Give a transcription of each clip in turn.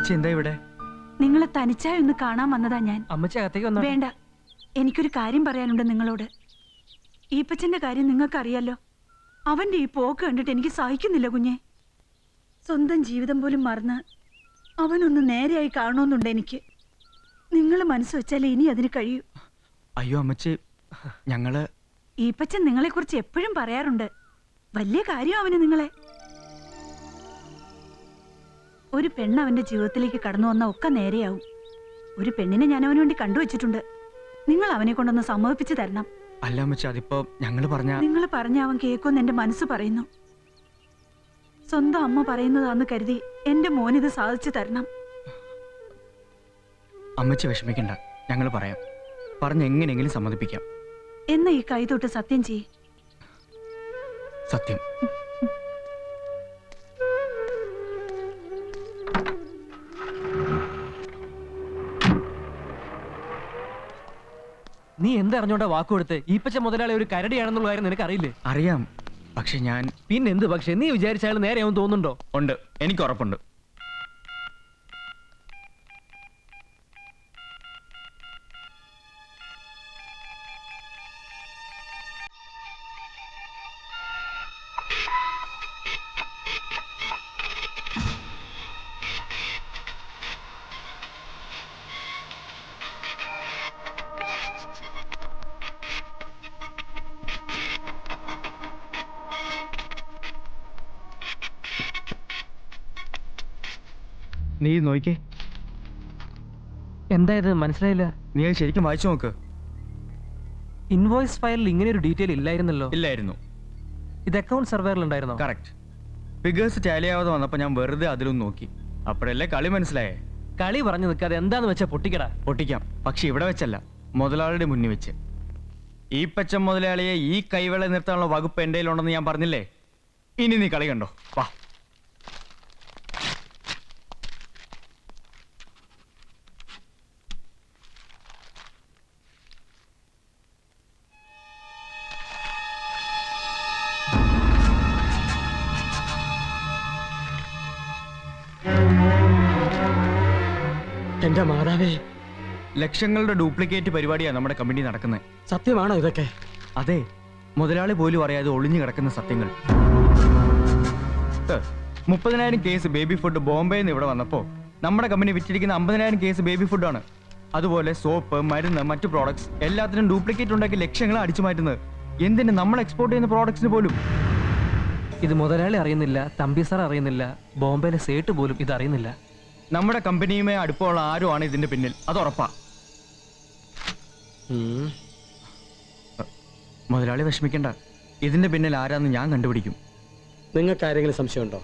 അമ്മച്ചി എന്താ ഇവിടെ? നിങ്ങളെ തനിച്ചായി ഒന്ന് കാണാൻ വന്നതാ ഞാൻ. അമ്മച്ചി അകത്തേക്ക് വന്നോ? വേണ്ട, എനിക്കൊരു കാര്യം പറയാനുണ്ട് നിങ്ങളോട്. ഈപ്പച്ചന്റെ കാര്യം നിങ്ങൾക്കറിയാലോ. അവന്റെ ഈ പോക്ക് കണ്ടിട്ട് എനിക്ക് സഹിക്കുന്നില്ല കുഞ്ഞെ. സ്വന്തം ജീവിതം പോലും മറന്ന് അവനൊന്ന് നേരെയായി കാണണമെന്നുണ്ട് എനിക്ക്. നിങ്ങൾ മനസ്സ് വെച്ചാലേ ഇനി അതിന് കഴിയൂ. അയ്യോ അമ്മച്ചി, ഞങ്ങള് ഈപ്പച്ചൻ നിങ്ങളെ കുറിച്ച് എപ്പോഴും പറയാറുണ്ട്. വലിയ കാര്യം അവന് നിങ്ങളെ. ഒരു പെണ്ണ് അവന്റെ ജീവിതത്തിലേക്ക് കടന്നു വന്ന ഒക്കെ നേരെയാവും. ഒരു പെണ്ണിനെ ഞാൻ അവന് വേണ്ടി കണ്ടുവച്ചിട്ടുണ്ട്. നിങ്ങൾ അവനെ കൊണ്ടൊന്ന് സമ്മതിപ്പിച്ചു തരണം. അല്ല അമ്മച്ചി, അതിപ്പോ നിങ്ങൾ പറഞ്ഞ അവൻ കേൾക്കുമെന്ന് എന്റെ മനസ്സ് പറയുന്നു. സ്വന്തം അമ്മ പറയുന്നതാന്ന് കരുതി എന്റെ മോനിത് സാധിച്ചു തരണം. അമ്മച്ചി വിഷമിക്കണ്ട, ഞങ്ങൾ പറയാം. പറഞ്ഞ് എങ്ങനെയെങ്കിലും സമ്മതിപ്പിക്കാം. എന്നാ ഈ കൈ തൊട്ട് സത്യം ചെയ്യ്. സത്യം. നീ എന്തറിഞ്ഞോണ്ടാ വാക്ക് കൊടുത്ത്? ഈപ്പച്ച മുതലാളി ഒരു കരടിയാണെന്നുള്ള കാര്യം നിനക്ക് അറിയില്ലേ? അറിയാം, പക്ഷെ ഞാൻ പിന്നെന്ത് പക്ഷെ? നീ വിചാരിച്ചാൽ നേരെയാവും തോന്നുന്നുണ്ടോ? ഉണ്ട്, എനിക്ക് ഉറപ്പുണ്ട്. നീ നോക്കിക്കേ. എന്താ ഇത്? മനസ്സിലായില്ല. നീ അത് ശരിക്കും വായിച്ചു നോക്ക്. ഇൻവോയ്സ് ഫയലിൽ ഇങ്ങനെ ഒരു ഡീറ്റെയിൽ ഇല്ലായിരുന്നല്ലോ. ഇല്ലായിരുന്നു. ഇത് അക്കൗണ്ട് സർവേറിൽ ഉണ്ടായിരുന്നോ? കറക്റ്റ്. ഫിഗേഴ്സ് ടാലി ആവാതെ വന്നപ്പോൾ ഞാൻ വെറുതെ അതിലൊന്ന് നോക്കി. അപ്പോഴല്ലേ കളി മനസ്സിലായേ. കളി പറഞ്ഞു നിൽക്കാതെ എന്താന്ന് വെച്ചാ പൊട്ടിക്കടാ. പൊട്ടിക്കാം, പക്ഷെ ഇവിടെ വെച്ചല്ല, മുതലാളിയുടെ മുന്നിൽ വെച്ച്. ഈ പച്ച മുതലാളിയെ ഈ കൈവേള നിർത്താനുള്ള വകുപ്പ് എൻ്റെ കയ്യിലുണ്ടെന്ന് ഞാൻ പറഞ്ഞില്ലേ. ഇനി നീ കളി കണ്ടോ. വാ. എന്റെ മാതാവേ, ലക്ഷങ്ങളുടെ ഡ്യൂപ്ലിക്കേറ്റ് പരിപാടിയാണ് നമ്മുടെ കമ്പനി നടക്കുന്നത്. സത്യമാണോ ഇതൊക്കെ? അതെ, മുതലാളി പോലും അറിയാതെ ഒളിഞ്ഞു കിടക്കുന്ന സത്യങ്ങൾ. 30,000 കേസ് ബേബി ഫുഡ് ബോംബെയിൽ നിന്ന് ഇവിടെ വന്നപ്പോൾ നമ്മുടെ കമ്പനി വിറ്റിരിക്കുന്ന 50,000 കേസ് ബേബി ഫുഡാണ്. അതുപോലെ സോപ്പ്, മരുന്ന്, മറ്റു പ്രോഡക്ട്സ് എല്ലാത്തിനും ഡ്യൂപ്ലിക്കേറ്റ് ഉണ്ടാക്കി ലക്ഷങ്ങളെ അടിച്ചു മാറ്റുന്നത്. എന്തിന് നമ്മൾ എക്സ്പോർട്ട് ചെയ്യുന്ന പ്രോഡക്ട്സിന് പോലും. ഇത് മുതലാളി അറിയുന്നില്ല, തമ്പി സാർ അറിയുന്നില്ല, ബോംബെയിലെ സേട്ട് പോലും ഇത് അറിയുന്നില്ല. നമ്മുടെ കമ്പനിയുമായി അടുപ്പമുള്ള ആരും ആണ് ഇതിന്റെ പിന്നിൽ, അത് ഉറപ്പാ. മുതലാളി വിഷമിക്കണ്ട, ഇതിന്റെ പിന്നിൽ ആരാന്ന് ഞാൻ കണ്ടുപിടിക്കും. നിങ്ങൾക്ക് ആരെങ്കിലും സംശയമുണ്ടോ?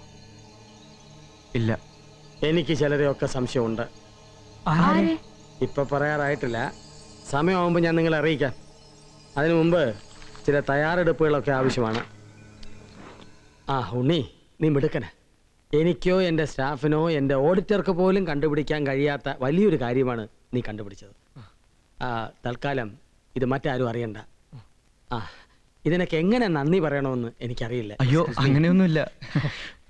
ഇല്ല. എനിക്ക് ചിലരെയൊക്കെ സംശയമുണ്ട്. ഇപ്പൊ പറയാറായിട്ടില്ല, സമയമാകുമ്പോൾ ഞാൻ നിങ്ങളെ അറിയിക്കാം. അതിനു മുമ്പ് ചില തയ്യാറെടുപ്പുകളൊക്കെ ആവശ്യമാണ്. ഉണ്ണി, നീ മിടുക്കന. എനിക്കോ എൻ്റെ സ്റ്റാഫിനോ എൻ്റെ ഓഡിറ്റർക്ക് പോലും കണ്ടുപിടിക്കാൻ കഴിയാത്ത വലിയൊരു കാര്യമാണ് നീ കണ്ടുപിടിച്ചത്. തൽക്കാലം ഇത് മറ്റാരും അറിയണ്ട. ഇതിനൊക്കെ എങ്ങനെ നന്ദി പറയണമെന്ന് എനിക്കറിയില്ല. അയ്യോ, അങ്ങനെയൊന്നുമില്ല.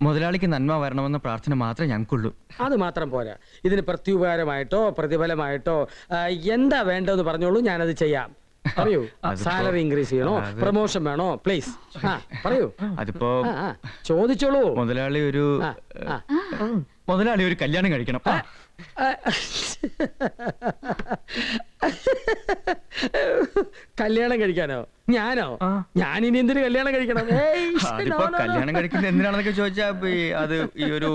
മുതലാളിക്ക് നന്മ വരണമെന്ന പ്രാർത്ഥന മാത്രമേ ഞങ്ങൾക്കുള്ളൂ. അത് മാത്രം പോരാ, ഇതിന് പ്രത്യുപകാരമായിട്ടോ പ്രതിഫലമായിട്ടോ എന്താ വേണ്ടതെന്ന് പറഞ്ഞോളൂ, ഞാനത് ചെയ്യാം. പറയൂ, സാലറി ഇൻക്രീസ് ചെയ്യണോ, പ്രൊമോഷൻ വേണോ, പ്ലീസ് പറയൂ. അതിപ്പോ ചോദിച്ചോളൂ. മുതലാളി ഒരു കല്യാണം കഴിക്കണം. കല്യാണം കഴിക്കാനോ? ഞാനോ? ഞാനിനി എന്തിനു കല്യാണം കഴിക്കണം? അതിപ്പോ കല്യാണം കഴിക്കുന്നത് എന്തിനാണെന്നൊക്കെ ചോദിച്ചാ അത് ഈ ഒരു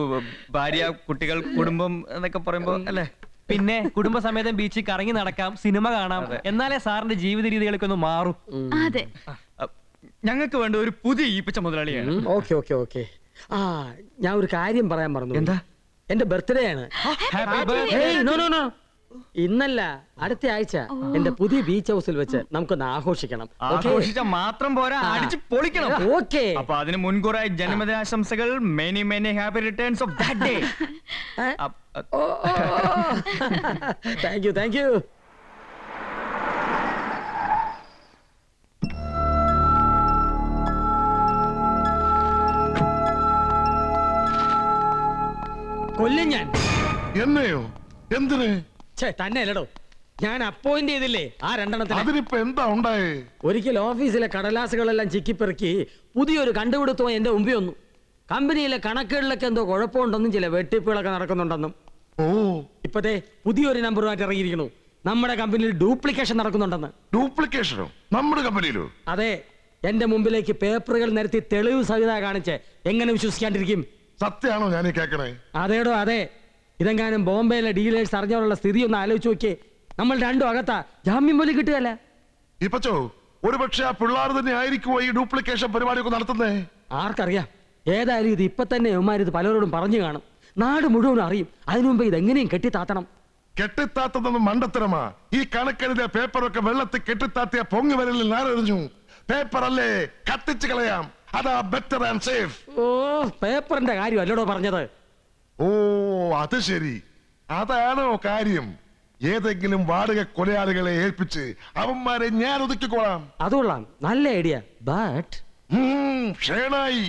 ഭാര്യ, കുട്ടികൾ, കുടുംബം എന്നൊക്കെ പറയുമ്പോ അല്ലേ. പിന്നെ കുടുംബസമേതം ബീച്ചിൽ കറങ്ങി നടക്കാം, സിനിമ കാണാം. എന്നാലേ സാറിന്റെ ജീവിത രീതികളൊക്കെ ഒന്ന് മാറും. അതെ, ഞങ്ങൾക്ക് വേണ്ട ഒരു പുതിയ ഈപ്പച്ച മുതലാളിയാണ്. Okay okay okay. ഞാൻ ഒരു കാര്യം പറയാൻ മറന്നു. എന്താ? എന്റെ ബർത്ത്ഡേ ആണ്. ഇന്നല്ല, അടുത്ത ആഴ്ച എന്റെ പുതിയ ബീച്ച് ഹൗസിൽ വെച്ച് നമുക്കൊന്ന് ആഘോഷിക്കണം. ആഘോഷിച്ച മാത്രം പോരാ, അടിച്ച് പൊളിക്കണം. ഓക്കെ. അപ്പൊ അതിന് മുൻകൂറായി ജന്മദിനാശംസകൾ. Many many happy returns of that day. Thank you, thank you. കൊല്ലും ഞാൻ. എന്നെയോ? എന്തിന്? തന്നെ അല്ലടോ, ഞാൻ അപ്പോയിന്റ് ചെയ്തില്ലേ ആ രണ്ടെണ്ണത്തിന്. അതിനിപ്പോ എന്താ ഉണ്ടായേ? ഒരിക്കൽ ഓഫീസിലെ കടലാസുകളെല്ലാം ചിക്കിപ്പെറുക്കി പുതിയൊരു കണ്ടുപിടുത്തവും എന്റെ മുമ്പിൽ വന്നു. കമ്പനിയിലെ കണക്കുകളിലൊക്കെ എന്തോ കുഴപ്പമുണ്ടെന്നും ചില വെട്ടിപ്പുകളൊക്കെ നടക്കുന്നുണ്ടെന്നും. ഓ, ഇപ്പത്തെ പുതിയൊരു നമ്പറുമായിട്ട് ഇറങ്ങിയിരിക്കണു. നമ്മുടെ കമ്പനിയിൽ ഡ്യൂപ്ലിക്കേഷൻ നടക്കുന്നുണ്ടെന്ന്. ഡ്യൂപ്ലിക്കേഷനോ? നമ്മുടെ കമ്പനിയിലോ? അതെ, എന്റെ മുമ്പിലേക്ക് പേപ്പറുകൾ നിരത്തി തെളിവ് സഹിത കാണിച്ച് എങ്ങനെ വിശ്വസിക്കാണ്ടിരിക്കും? സത്യമാണോ ഞാൻ ഈ കേക്കണേ? അതേടോ അതെ. ഇതെങ്ങാനും ബോംബെയിലെ ഡീലേഴ്സ് അറിഞ്ഞോളുള്ള സ്ഥിതി ഒന്ന് ആലോചിച്ച് നോക്കിയേ. നമ്മൾ രണ്ടും അകത്താ, ജാമ്യം പോലും കിട്ടുകയല്ല. ഇപ്പച്ചോ, ഒരുപക്ഷെ ആ പിള്ളേർ തന്നെ ആയിരിക്കുമോ ഈ ഡ്യൂപ്ലിക്കേഷൻ പരിപാടിയൊക്കെ നടത്തുന്നേ? ആർക്കറിയാം. ഏതായാലും ഇത് ഇപ്പൊ തന്നെ ഇവന്മാരിത് പലരോടും പറഞ്ഞു കാണും. നാട് മുഴുവനും അറിയും. അതിനുമുമ്പ് ഇതെങ്ങനെയും കെട്ടിത്താത്തണം. കെട്ടിത്താത്തതൊന്നും മണ്ടത്തരമാ. ഈ കണക്കെഴുതിയ പേപ്പറൊക്കെ വെള്ളത്തിൽ കെട്ടിത്താത്തിയ പൊങ്ങി വരലിൽ നാരെറിഞ്ഞു. പേപ്പർ അല്ലേ, കത്തിച്ച് കളയാം. അതാ ബെറ്റർ ആൻഡ് സേഫ്. ഓ, പേപ്പറിന്റെ കാര്യം അല്ലടോ പറഞ്ഞത്. ഓ, അത് ശരി. അതാണോ കാര്യം? ഏതെങ്കിലും വാടക കൊലയാളികളെ ഏൽപ്പിച്ച് അവന്മാരെ ഞാൻ ഒതുക്കിക്കോളാം. അതുകൊള്ളാം, നല്ല ഐഡിയ. ബട്ട് ഷേണായി,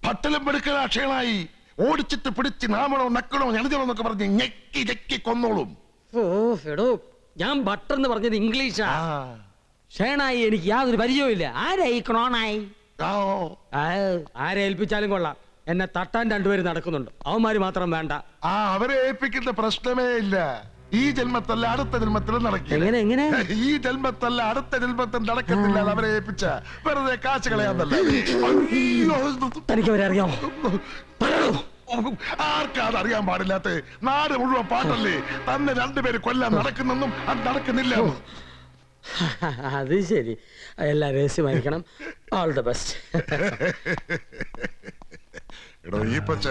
പട്ടലും പെടുക്കലാ ഷേണായി. ഓടിച്ചിട്ട് പിടിച്ച് നാമണോ നക്കണോ ഞണിതണോ എന്നൊക്കെ പറഞ്ഞ് ഞെക്കി ഞെക്കി കൊന്നോളും. ഓ എടോ, ഞാൻ ബട്ടർ എന്ന് പറഞ്ഞത് ഇംഗ്ലീഷാ. ഷേണായി എനിക്ക് യാതൊരു പരിചയവും ഇല്ല. ആരായി ക്രോണായി? ആരെ ഏൽപ്പിച്ചാലും കൊള്ളാം. എന്നെ തട്ടാൻ രണ്ടുപേരും നടക്കുന്നുണ്ട്. അവന്മാര് മാത്രം വേണ്ട. അവരെ ഏൽപ്പിക്കുന്ന പ്രശ്നമേ ഇല്ല. ഈ ജന്മത്തല്ല അടുത്ത ജന്മത്തിലും നടക്കില്ല. എങ്ങനെ? ഈ ജന്മത്തല്ല അടുത്ത ജന്മത്തിൽ നടക്കത്തില്ല. അവരെ ഏൽപ്പിച്ച വെറുതെ കാശ് കളയാന്നല്ല. തനിക്ക് അവരെ അറിയാമോ? ആർക്കാ അത് അറിയാൻ പാടില്ലാത്ത? നാട് മുഴുവൻ പാട്ടല്ലേ. തന്നെ രണ്ടുപേര് കൊല്ലാൻ നടക്കുന്നെന്നും അത് നടക്കുന്നില്ല. അത് ശരി, എല്ലാം രഹസ്യമായിരിക്കണം. All the best. എടോ ഈ പച്ച,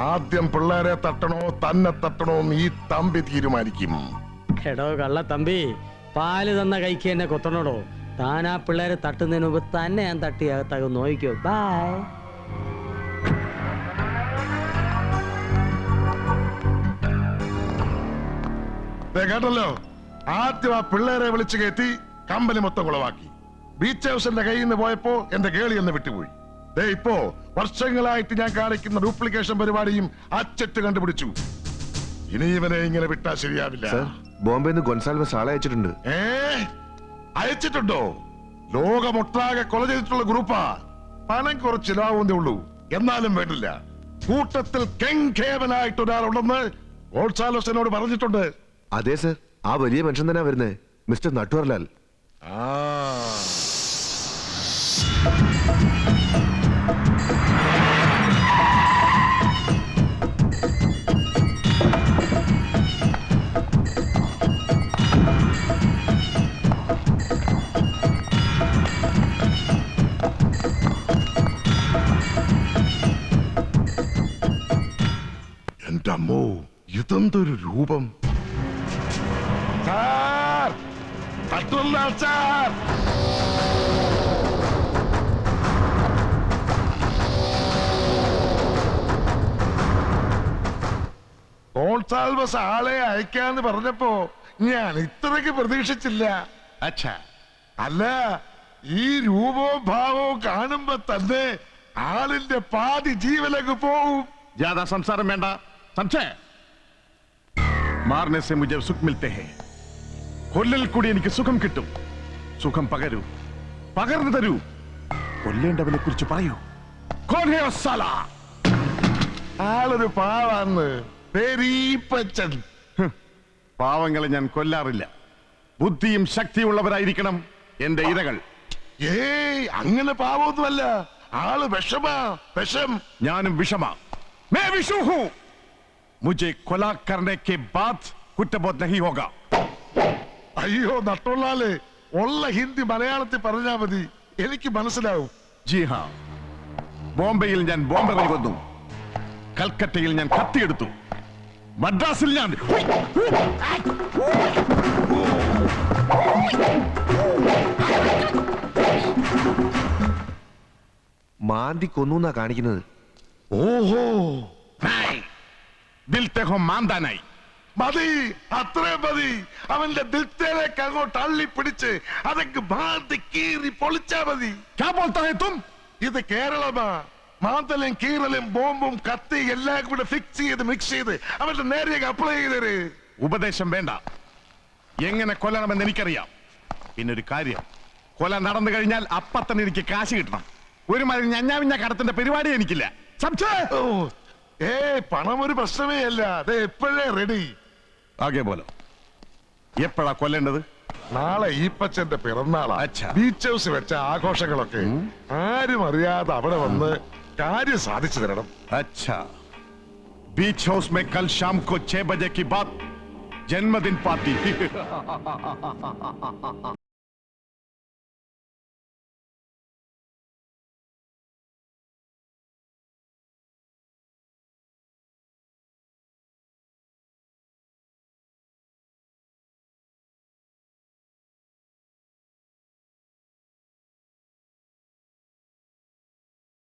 ആദ്യം പിള്ളേരെ തട്ടണോ തന്നെ തട്ടണോ ഈ തമ്പി തീരുമാനിക്കും. എടോ കള്ള തമ്പി, പാല് തന്ന കൈക്ക് എന്നെ കൊത്തണോടോ. താൻ ആ പിള്ളേരെ തട്ടുന്നതിന് മുമ്പ് തന്നെ ഞാൻ തട്ടി അകത്താകും. നോക്കിക്കോ. ബൈ. കേട്ടല്ലോ, ആദ്യം ആ പിള്ളേരെ വിളിച്ചു കയറ്റി കമ്പനി മൊത്തം കുളവാക്കി. ബീച്ച് ഹൗസിന്റെ കയ്യിൽ നിന്ന് പോയപ്പോ എന്റെ കേളി എന്ന് വിട്ടുപോയി. ഇപ്പോ വർഷങ്ങളായിട്ട് ഞാൻ കാണിക്കുന്ന ഡ്യൂപ്ലിക്കേഷൻ പരിപാടിയും അച്ചട്ട് കണ്ടുപിടിച്ചു. ഇനി ഇവനെ ഇങ്ങനെ വിട്ടാ ശരിയാവില്ല. ബോംബെന്ന് ഗൊൻസാൽവസ് ആളെ അയച്ചിട്ടുണ്ട്. അയച്ചിട്ടുണ്ടോ? ലോകമൊട്ടാകെ കൊല ചെയ്തിട്ടുള്ള ഗ്രൂപ്പാ. പണം കുറച്ച് ലാവുന്നേ ഉള്ളൂ. എന്നാലും വേണ്ടില്ല. കൂട്ടത്തിൽ കെങ്കേവനായിട്ട് ഒരാളുണ്ടെന്ന് ഗോൺസാൽവസിനോട് പറഞ്ഞിട്ടുണ്ട്. അതെ സർ, ആ വലിയ മനുഷ്യൻ തന്നെ വരുന്നത്, മിസ്റ്റർ നട്വർലാൽ. എന്റെ അമ്മോ, ഇതെന്തൊരു രൂപം! ഗോൺസാൽവസ് ആളെ അയക്കാന്ന് പറഞ്ഞപ്പോ ഞാൻ ഇത്രയ്ക്ക് പ്രതീക്ഷിച്ചില്ല. അല്ല, ഈ രൂപവും ഭാവവും കാണുമ്പോ തന്നെ ആളിന്റെ പാതി ജീവനങ്ങ് പോവും. ज्यादा संसार വേണ്ട. समझे? मारने से मुझे सुख मिलते हैं. കൊല്ലൽ കൂടി എനിക്ക് സുഖം കിട്ടും. സുഖം പകരൂ, പകർന്നു തരൂ. കൊല്ലേണ്ടവനെ കുറിച്ച് പറയൂ. ആളൊരു പാവാന്ന്. പേരീപ്പച്ചൻ. പാവങ്ങളെ ഞാൻ കൊല്ലാറില്ല. ബുദ്ധിയും ശക്തിയുള്ളവരായിരിക്കണം എന്റെ ഇരകൾ. ഏയ്, അങ്ങനെ പാവൊന്നുമല്ല. ആള് വിഷമാ, വിഷം. ഞാനും വിഷമാ. मैं विषु हूं. मुझे कोला करने के बाद कुटबोध नहीं होगा. അയ്യോ നട്ടുള്ളാല്, ഉള്ള ഹിന്ദി മലയാളത്തിൽ പറഞ്ഞാ മതി, എനിക്ക് മനസ്സിലാവും. ജി ഹാ, ബോംബെയിൽ ഞാൻ ബോംബെറിൽ കൊന്നു. കൽക്കട്ടയിൽ ഞാൻ കത്തിയെടുത്തു. മദ്രാസിൽ ഞാൻ മാന്തി കൊന്നു എന്നാ കാണിക്കുന്നത്. ഓഹോ, ദിൽത്തെ ഹോ മാന്താനായി. മതി, അത്രയും മതി. അവന്റെ ദിൽത്തേലേക്ക് അങ്ങോട്ട് അള്ളി പിടിച്ച് അതൊക്കെ മാന്തി കീറി പൊളിച്ചാ മതി. ക്യാ ബോൾതാ ഹൈ തും? ഇത് കേരളമാ. മാന്തലും കീറലും ബോംബും കത്തി എല്ലാം കൂടെ ഫിക്സ് ചെയ്ത് മിക്സ് ചെയ്ത് അവരുടെ നേരെ അപ്ലൈ ചെയ്തേര്. ഉപദേശം വേണ്ട. എങ്ങനെ കൊല്ലണമെന്ന് എനിക്കറിയാം. പിന്നെ ഒരു കാര്യം, കൊല നടന്നു കഴിഞ്ഞാൽ അപ്പത്തന്നെ എനിക്ക് കാശ് കിട്ടണം. ഒരു മതി ഞഞ്ഞാവിഞ്ഞ കടത്തിന്റെ പരിപാടി എനിക്കില്ല. സംശയം ഓ, പണം ഒരു പ്രശ്നമേ അല്ല. അത് എപ്പോഴേ റെഡി. ആകെ പോലെ എപ്പോഴാ കൊല്ലേണ്ടത്? നാളെ ഈപ്പച്ചന്റെ പിറന്നാളാ. അച്ഛാ. ബീച്ച് ഹൗസ് വെച്ച ആഘോഷങ്ങളൊക്കെ ആരും അറിയാതെ അവിടെ വന്ന് കാര്യം സാധിച്ചു തരണം. अच्छा, बीच हाउस में कल शाम को 6 बजे की बात जन्मदिन पार्टी.